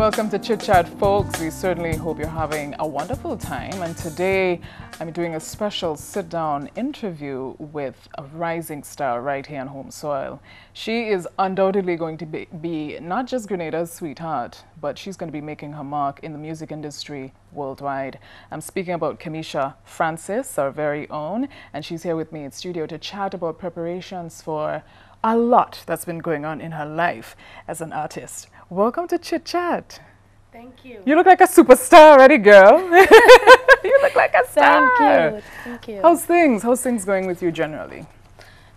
Welcome to Chit Chat, folks. We certainly hope you're having a wonderful time. And today I'm doing a special sit-down interview with a rising star right here on home soil. She is undoubtedly going to be not just Grenada's sweetheart, but she's going to be making her mark in the music industry worldwide. I'm speaking about Kemisha Francis, our very own, and she's here with me in studio to chat about preparations for a lot that's been going on in her life as an artist. Welcome to Chit Chat. Thank you. You look like a superstar already, girl. You look like a star. Thank you. Thank you. How's things? How's things going with you generally?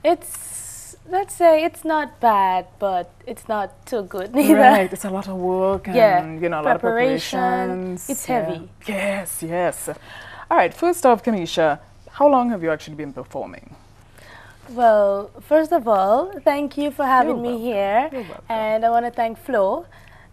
It's, let's say it's not bad, but it's not too good neither. Right, it's a lot of work and, yeah. you know, a lot of preparations. It's heavy. Yes, yes. All right, first off, Kemisha, how long have you actually been performing? Well, first of all, thank you for having me here. You're welcome. And I want to thank Flo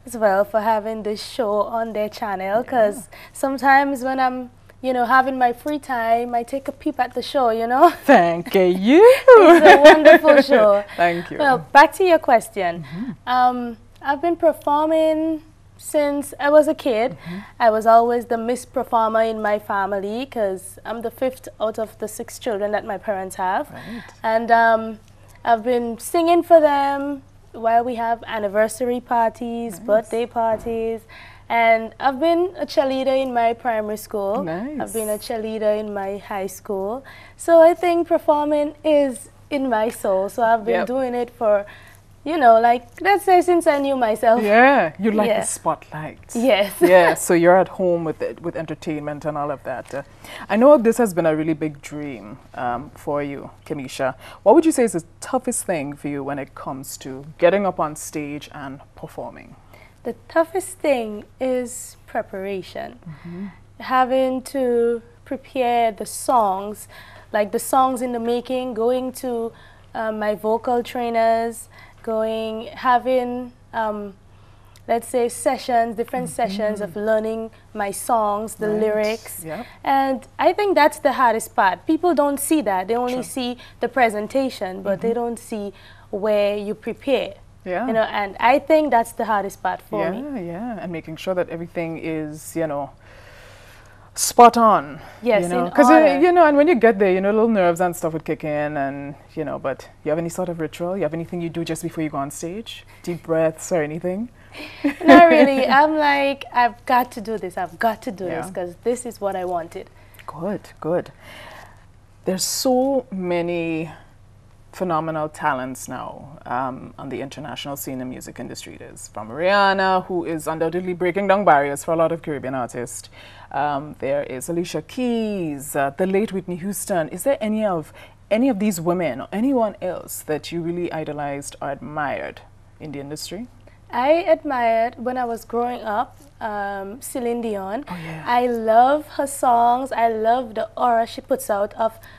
as well for having this show on their channel, because sometimes when I'm, you know, having my free time, I take a peep at the show, you know. Thank you. It's a wonderful show. Thank you. Well, back to your question. I've been performing since I was a kid. I was always the Miss Performer in my family because I'm the 5th out of the 6 children that my parents have. Right. And I've been singing for them while we have anniversary parties, birthday parties. And I've been a cheerleader in my primary school. Nice. I've been a cheerleader in my high school. So I think performing is in my soul. So I've been doing it for, you know, like, let's say since I knew myself. Yeah, you like the spotlight. Yes. Yeah, so you're at home with it, with entertainment and all of that. I know this has been a really big dream for you, Kemisha. What would you say is the toughest thing for you when it comes to getting up on stage and performing? The toughest thing is preparation. Having to prepare the songs, like the songs in the making, going to my vocal trainers, having, let's say, sessions, different sessions of learning my songs, the lyrics. And I think that's the hardest part. People don't see that. They only see the presentation, but they don't see where you prepare. Yeah. You know, and I think that's the hardest part for me. Yeah, and making sure that everything is, you know, spot on. Yes, you know, because you know, and when you get there, you know, little nerves and stuff would kick in, and you know. But you have any sort of ritual? You have anything you do just before you go on stage? Deep breaths or anything? Not really. I'm like, I've got to do this. I've got to do this because this is what I wanted. Good, good. There's so many phenomenal talents now on the international scene in music industry. There's from Rihanna, who is undoubtedly breaking down barriers for a lot of Caribbean artists. There is Alicia Keys, the late Whitney Houston. Is there any of these women or anyone else that you really idolized or admired in the industry? I admired, when I was growing up, Celine Dion. Oh, yeah. I love her songs. I love the aura she puts out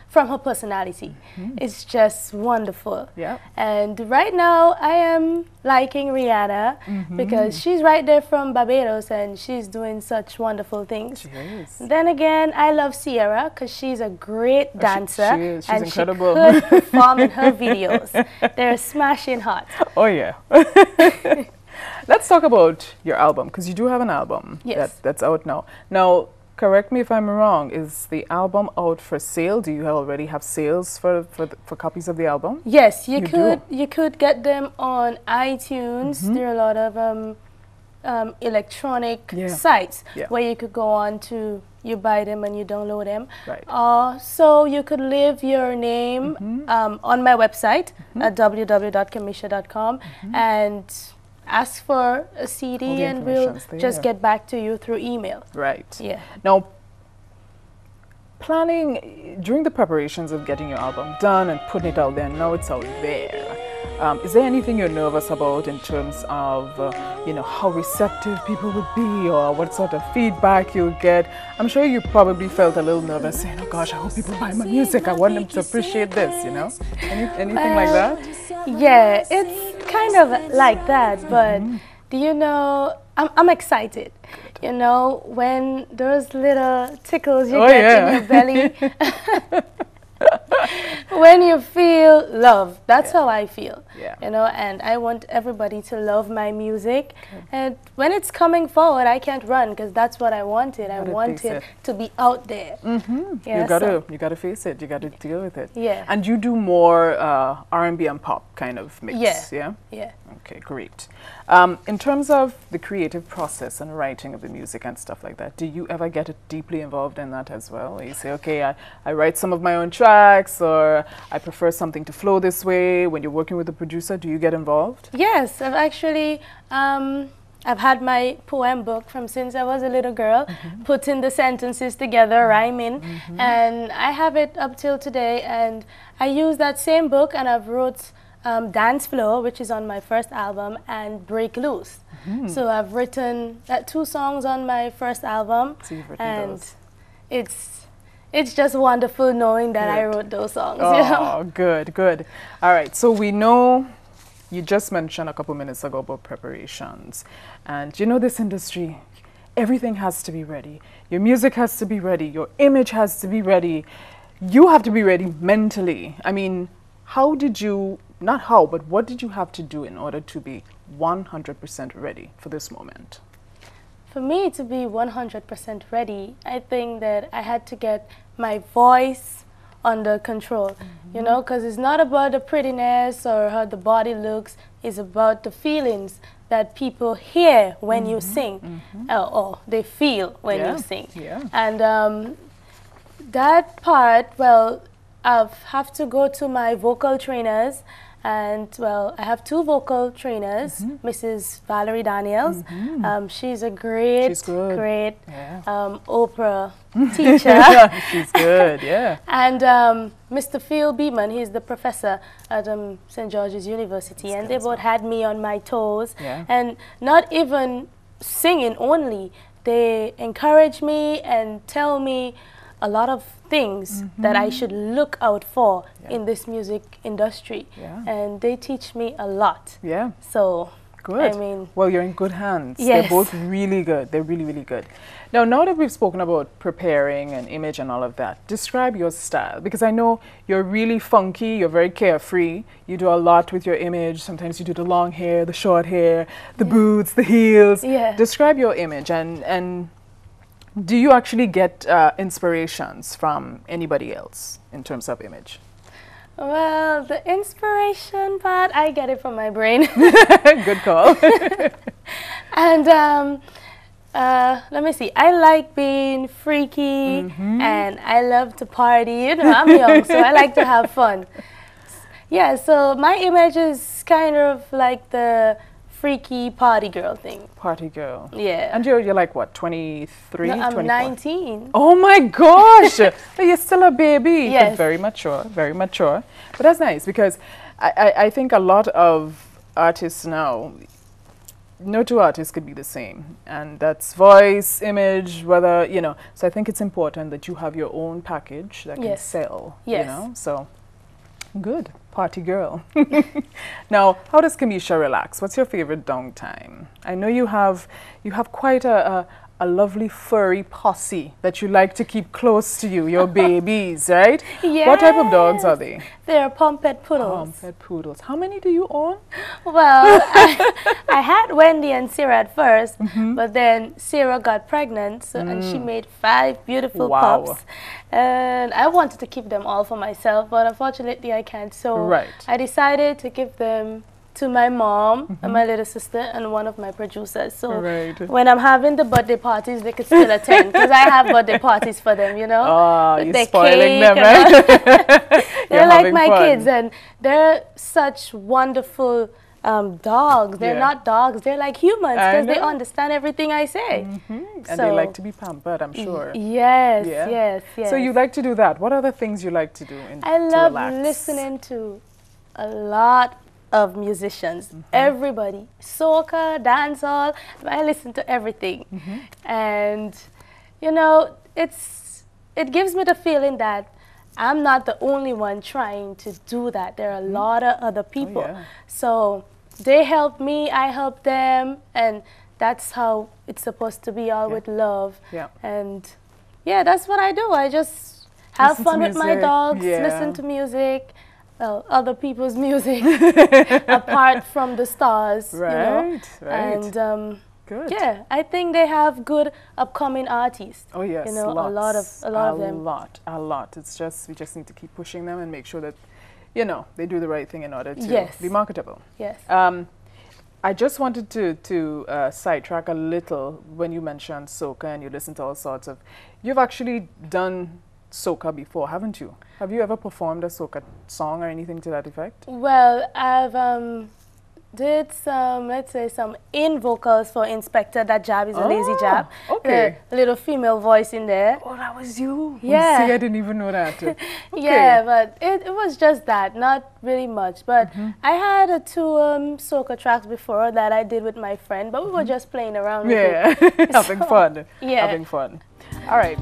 from her personality. It's just wonderful. Yeah. And right now, I am liking Rihanna because she's right there from Barbados and she's doing such wonderful things. She is. Then again, I love Sierra because she's a great dancer. She is. She's and incredible. She could perform in her videos. They're smashing hot. Oh, yeah. Let's talk about your album, because you do have an album that's out now. Now, correct me if I'm wrong, is the album out for sale? Do you already have sales for copies of the album? Yes, you could get them on iTunes. There are a lot of electronic sites where you could go on to, you buy them and you download them. Right. So you could leave your name on my website at www.kemisha.com and ask for a CD and we'll just get back to you through email. Right. Yeah. Now, planning, during the preparations of getting your album done and putting it out there, now it's out there. Is there anything you're nervous about in terms of, you know, how receptive people would be or what sort of feedback you'll get? I'm sure you probably felt a little nervous saying, oh gosh, I hope people buy my music. I want them to appreciate this, you know? Anything like that? Yeah, it's kind of like that, but do you know, I'm excited. You know, when those little tickles you get in your belly. When you feel love, that's Yeah. how I feel. Yeah. You know, and I want everybody to love my music. And when it's coming forward, I can't run because that's what I wanted. I Gotta wanted face it. to be out there. Yeah, You gotta face it. You gotta deal with it. Yeah. And you do more R&B and pop kind of mix. Yeah. Yeah. Yeah. Okay, great. In terms of the creative process and writing of the music and stuff like that, do you ever get deeply involved in that as well? Where you say, okay, I write some of my own tracks, or I prefer something to flow this way. When you're working with a producer, do you get involved? Yes, I've actually, I've had my poem book from since I was a little girl, putting the sentences together, rhyming, and I have it up till today, and I use that same book and I've wrote Dance Flow, which is on my first album, and Break Loose. So I've written 2 songs on my first album, So you've written and those. it's just wonderful knowing that I Good. wrote those songs. You know? Oh, good, good. All right, so we know you just mentioned a couple minutes ago about preparations. And you know this industry, everything has to be ready. Your music has to be ready. Your image has to be ready. You have to be ready mentally. I mean, how did you, not how, but what did you have to do in order to be 100% ready for this moment? For me to be 100% ready, I think that I had to get my voice under control, you know, because it's not about the prettiness or how the body looks, it's about the feelings that people hear when you sing, or they feel when you sing. Yeah. And that part, well, I have to go to my vocal trainers. And, well, I have 2 vocal trainers, Mrs. Valerie Daniels. She's a great, great Oprah teacher. She's good, yeah. And Mr. Phil Beeman, he's the professor at St. George's University. And they both had me on my toes. Yeah. And not even singing only, they encourage me and tell me a lot of things that I should look out for in this music industry. And they teach me a lot. Yeah. So, good. I mean, well, you're in good hands. Yes. They're both really good. They're really, really good. Now that we've spoken about preparing and image and all of that, describe your style, because I know you're really funky, you're very carefree. You do a lot with your image. Sometimes you do the long hair, the short hair, the boots, the heels. Yeah. Describe your image, and do you actually get inspirations from anybody else in terms of image? well, the inspiration part, I get it from my brain. Good call. And let me see, I like being freaky and I love to party. You know, I'm young, so I like to have fun. Yeah, so my image is kind of like the freaky party girl thing. Party girl. Yeah. And you're like what, 23, No, I'm 24? 19. Oh my gosh! But you're still a baby. Yes. But very mature, very mature. But that's nice because I think a lot of artists now, no 2 artists could be the same. And that's voice, image, whether, you know. So I think it's important that you have your own package that can sell, Yes. you know. So good. Party girl. Now, how does Kemisha relax? What's your favorite downtime? I know you have quite a lovely furry posse that you like to keep close to you, your babies, right? Yes. What type of dogs are they? They're Pompet Poodles. Pompet poodles. How many do you own? Well, I had Wendy and Sarah at first, but then Sarah got pregnant, so, and she made 5 beautiful pups. And I wanted to keep them all for myself, but unfortunately I can't. So I decided to give them to my mom and my little sister and one of my producers. So when I'm having the birthday parties, they could still attend because I have birthday parties for them, you know. Oh, with you're spoiling them, and right? they're like my kids, and they're such wonderful dogs. They're not dogs, they're like humans because they understand everything I say. And they like to be pampered, I'm sure. Yes, yes, yes. So you like to do that. What other things you like to do I love listening to a lot of musicians, everybody, soca, dancehall. I listen to everything, and you know, it gives me the feeling that I'm not the only one trying to do that. There are a lot of other people, so they help me, I help them, and that's how it's supposed to be, all with love. And yeah, that's what I do. I just have Listen to fun with my music. dogs, Yeah. listen to music, other people's music, apart from the stars, you know. Right, right. And Good. yeah, I think they have good upcoming artists. Oh yes, you know, lots. a lot of them. A lot. It's just we just need to keep pushing them and make sure that, you know, they do the right thing in order to Yes. be marketable. Yes. I just wanted to sidetrack a little when you mentioned soca and you listen to all sorts of. You've actually done soca before, haven't you? Have you ever performed a soca song or anything to that effect? Well, I've did some, let's say, some in vocals for Inspector. That Jab is a lazy jab. Okay. A little female voice in there. Oh, that was you. Yeah. See, I didn't even know that. Okay. Yeah, but it was just that, not really much. But I had two soca tracks before that I did with my friend, but we were just playing around with Yeah. it. Having fun. Yeah. Having fun. All right.